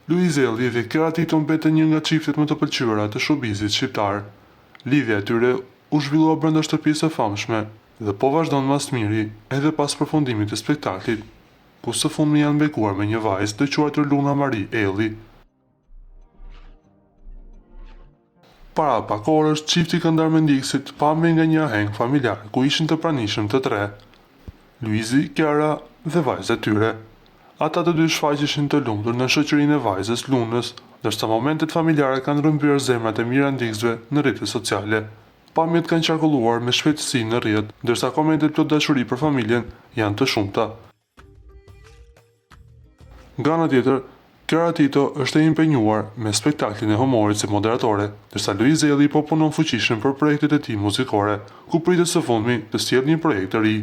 Luizelli dhe Keratito mbetën një nga çiftet më të pëlqyera të showbizit shqiptar. Lidhja e tyre u zhvillua brenda shtëpisë së famshme dhe po vazhdon mas miri edhe pas përfundimit të spektaklit, ku së fundmi janë bekuar me një vajzë të quajtur Luna Marie Elli. Para pak orësh, çifti këndar me ndjekësit pamën nga një aheng familjar ku ishin të pranishëm të tre: Luizi, Kiara dhe vajza e tyre. Ata të dy shfaqeshin të lumtur në shoqërinë e vajzës Lunës, ndërsa momentet familjare kanë rrëmbyer zemrat e mira ndjekësve në rrjetet sociale. Pamjet kanë qarkulluar me shpejtësi në rrjet, ndërsa komentet plot dashuri për familjen janë të shumta. Nga ana tjetër, Keratito është e impenjuar me spektaklin e humorit si moderatore, ndërsa Luizelli po punon fuqishëm për projektet e tij muzikore, ku pritet së fundmi të sjellë një projekt të ri.